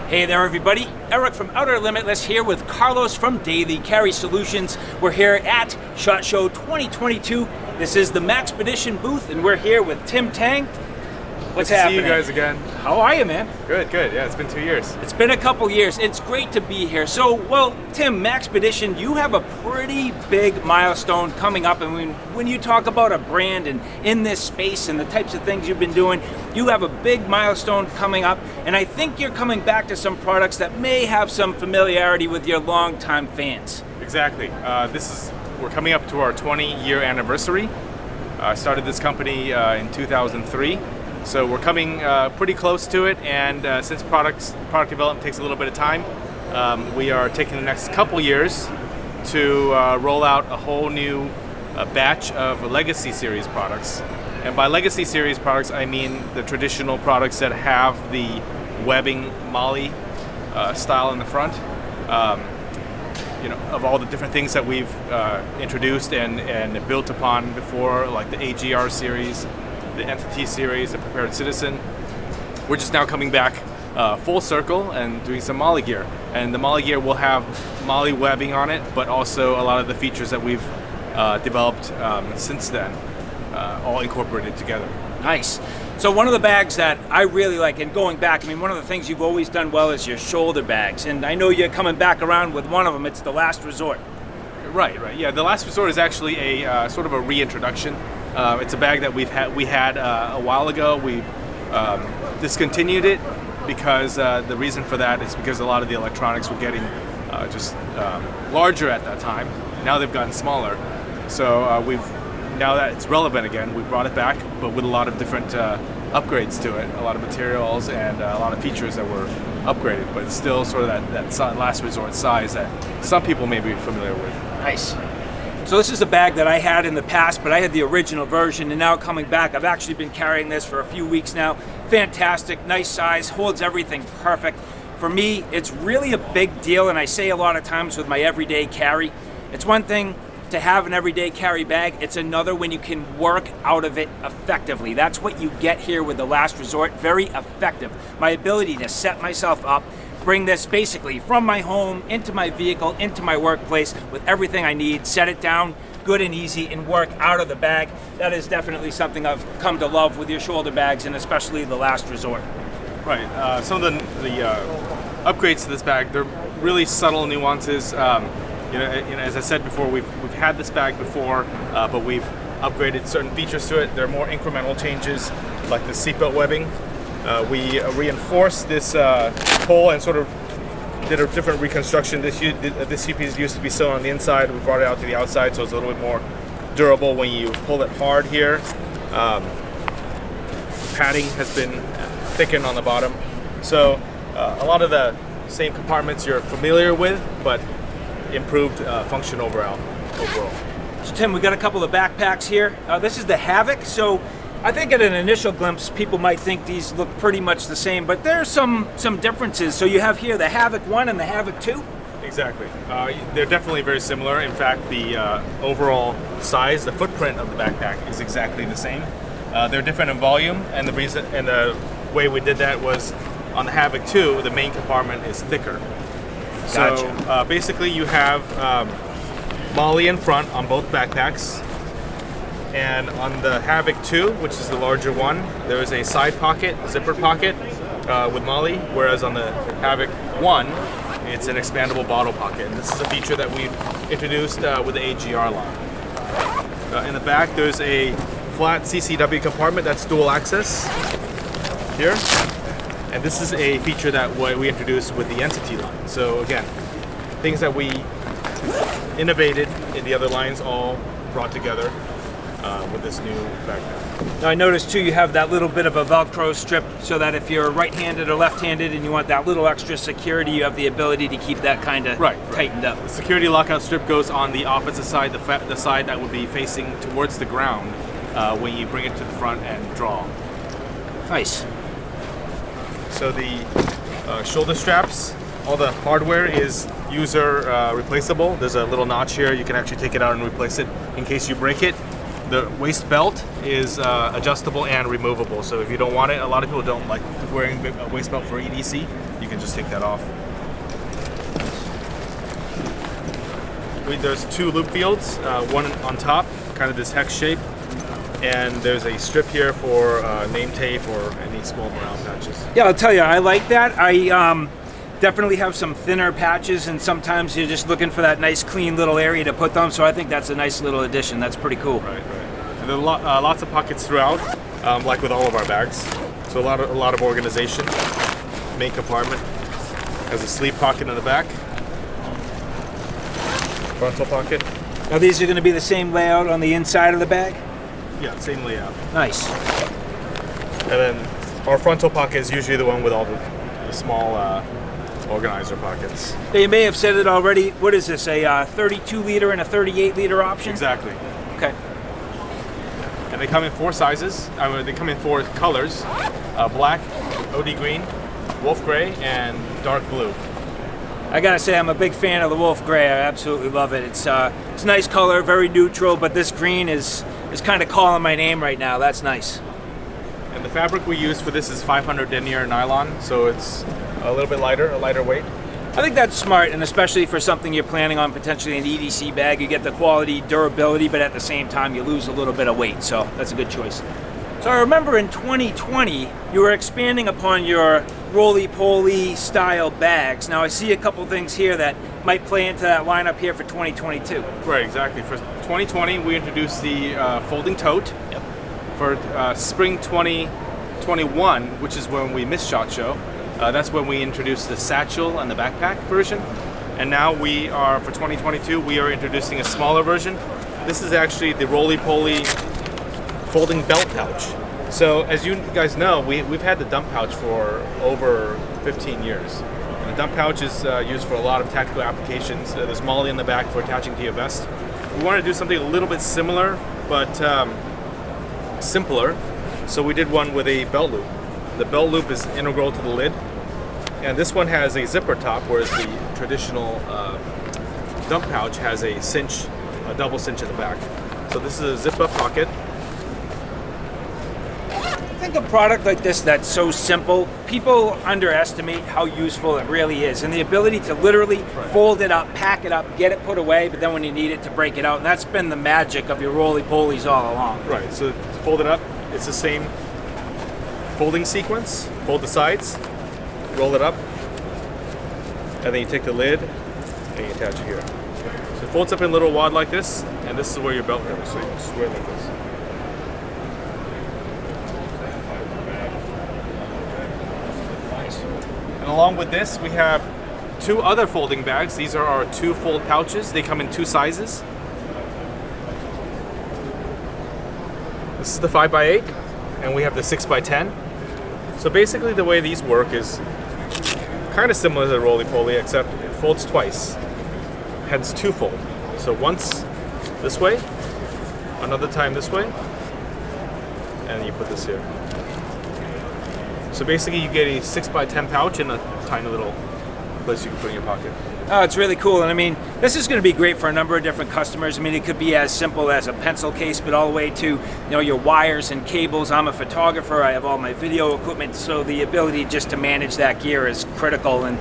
Hey there everybody, Eric from Outer Limitless here with Carlos from Daily Carry Solutions. We're here at SHOT Show 2022. This is the Maxpedition booth and we're here with Tim Tang. What's happening? See you guys again. How are you, man? Good. Yeah, it's been 2 years. It's been a couple years. It's great to be here. So, well, Tim, Maxpedition, you have a pretty big milestone coming up. I mean, when you talk about a brand and in this space and the types of things you've been doing, you have a big milestone coming up. And I think you're coming back to some products that may have some familiarity with your longtime fans. Exactly. We're coming up to our 20-year anniversary. I started this company in 2003. So we're coming pretty close to it, and since product development takes a little bit of time, we are taking the next couple years to roll out a whole new batch of Legacy Series products. And by Legacy Series products, I mean the traditional products that have the webbing MOLLE style in the front. Of all the different things that we've introduced and built upon before, like the AGR series, the Entity series, the Prepared Citizen. We're just now coming back full circle and doing some MOLLE gear. And the MOLLE gear will have MOLLE webbing on it, but also a lot of the features that we've developed since then, all incorporated together. Nice. So one of the bags that I really like, and going back, I mean, one of the things you've always done well is your shoulder bags. And I know you're coming back around with one of them. It's the Last Resort. Right. Yeah, the Last Resort is actually a sort of a reintroduction. It's a bag that we had a while ago. We discontinued it because the reason for that is because a lot of the electronics were getting just larger at that time. Now they've gotten smaller. So now that it's relevant again, we brought it back, but with a lot of different upgrades to it, a lot of materials and a lot of features that were upgraded. But it's still sort of that Last Resort size that some people may be familiar with. Nice. So this is a bag that I had in the past, but I had the original version, and now coming back, I've actually been carrying this for a few weeks now. Fantastic, nice size, holds everything perfect. For me, it's really a big deal, and I say a lot of times with my everyday carry, it's one thing to have an everyday carry bag, it's another when you can work out of it effectively. That's what you get here with the Last Resort, very effective. My ability to set myself up, bring this basically from my home into my vehicle, into my workplace with everything I need, set it down, good and easy, and work out of the bag. That is definitely something I've come to love with your shoulder bags, and especially the Last Resort. Right. Some of the upgrades to this bag, they're really subtle nuances. As I said before, we've had this bag before, but we've upgraded certain features to it. There are more incremental changes, like the seatbelt webbing. We reinforced this hole and sort of did a different reconstruction. This piece used to be sewn on the inside. We brought it out to the outside, so it's a little bit more durable when you pull it hard here. Padding has been thickened on the bottom. So a lot of the same compartments you're familiar with, but improved function overall. So Tim, we got a couple of backpacks here. This is the Havyk. So I think at an initial glimpse, people might think these look pretty much the same, but there's some differences. So you have here the Havyk1 and the Havyk2. Exactly. They're definitely very similar. In fact, the overall size, the footprint of the backpack is exactly the same. They're different in volume, and the way we did that was on the Havyk2, the main compartment is thicker. Gotcha. So basically, you have MOLLE in front on both backpacks. And on the Havyk2, which is the larger one, there is a side pocket, zipper pocket with MOLLE, whereas on the Havyk1, it's an expandable bottle pocket. And this is a feature that we've introduced with the AGR line. In the back, there's a flat CCW compartment that's dual access here. And this is a feature that we introduced with the Entity line. So again, things that we innovated in the other lines all brought together with this new backpack. Now I noticed too you have that little bit of a Velcro strip so that if you're right-handed or left-handed and you want that little extra security, you have the ability to keep that kind of tightened up. The security lockout strip goes on the opposite side, the side that would be facing towards the ground when you bring it to the front and draw. Nice. So the shoulder straps, all the hardware is user replaceable. There's a little notch here. You can actually take it out and replace it in case you break it. The waist belt is adjustable and removable. So if you don't want it, a lot of people don't like to wearing a waist belt for EDC, you can just take that off. There's 2 loop fields, one on top, kind of this hex shape, and there's a strip here for name tape or any small morale patches. Yeah, I'll tell you, I like that. I definitely have some thinner patches, and sometimes you're just looking for that nice clean little area to put them, so I think that's a nice little addition. That's pretty cool. Right. And there are lots of pockets throughout, like with all of our bags. So a lot of organization. Main compartment has a sleeve pocket in the back. Frontal pocket. Now these are going to be the same layout on the inside of the bag? Yeah, same layout. Nice. And then our frontal pocket is usually the one with all the small organizer pockets. You may have said it already. What is this, a 32 liter and a 38 liter option? Exactly. Okay. And they come in 4 sizes. They come in 4 colors: black, OD green, wolf gray, and dark blue. I gotta say, I'm a big fan of the wolf gray. I absolutely love it. It's a nice color, very neutral, but this green is kind of calling my name right now. That's nice. And the fabric we use for this is 500 denier nylon, so it's a little bit lighter, a lighter weight. I think that's smart, and especially for something you're planning on potentially an EDC bag, you get the quality, durability, but at the same time you lose a little bit of weight, so that's a good choice. So I remember in 2020, you were expanding upon your RollyPolly style bags. Now I see a couple things here that might play into that lineup here for 2022. Right, exactly. For 2020, we introduced the folding tote. Yep. For spring 2021, which is when we missed SHOT Show, that's when we introduced the satchel and the backpack version. And now for 2022, we are introducing a smaller version. This is actually the RollyPolly folding belt pouch. So as you guys know, we've had the dump pouch for over 15 years. And the dump pouch is used for a lot of tactical applications. There's MOLLE in the back for attaching to your vest. We wanted to do something a little bit similar, but simpler. So we did one with a belt loop. The belt loop is integral to the lid. And this one has a zipper top, whereas the traditional dump pouch has a cinch, a double cinch in the back. So this is a zip-up pocket. I think a product like this that's so simple, people underestimate how useful it really is, and the ability to literally fold it up, pack it up, get it put away, but then when you need it to break it out, and that's been the magic of your RollyPollys all along. Right, so to fold it up, it's the same folding sequence. Fold the sides, roll it up, and then you take the lid and you attach it here. So it folds up in a little wad like this, and this is where your belt goes, so you just wear it like this. And along with this, we have 2 other folding bags. These are our 2 fold pouches. They come in 2 sizes. This is the 5x8, and we have the 6x10. So basically the way these work is kind of similar to the RollyPolly, except it folds twice, hence 2-fold. So once this way, another time this way, and you put this here. So basically you get a 6x10 pouch and a tiny little place you can put in your pocket. Oh, it's really cool, and I mean, this is going to be great for a number of different customers. I mean, it could be as simple as a pencil case, but all the way to, your wires and cables. I'm a photographer, I have all my video equipment, so the ability just to manage that gear is critical, and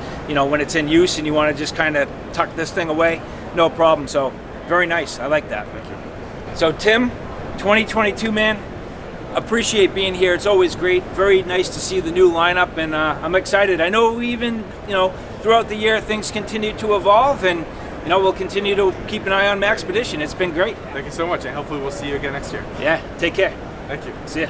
when it's in use and you want to just kind of tuck this thing away, no problem. So very nice, I like that. Thank you. So Tim, 2022, man, appreciate being here. It's always great. Very nice to see the new lineup, and I'm excited. I know even throughout the year things continue to evolve, and we'll continue to keep an eye on Maxpedition. It's been great. Thank you so much, and hopefully we'll see you again next year. Yeah, take care. Thank you. See ya.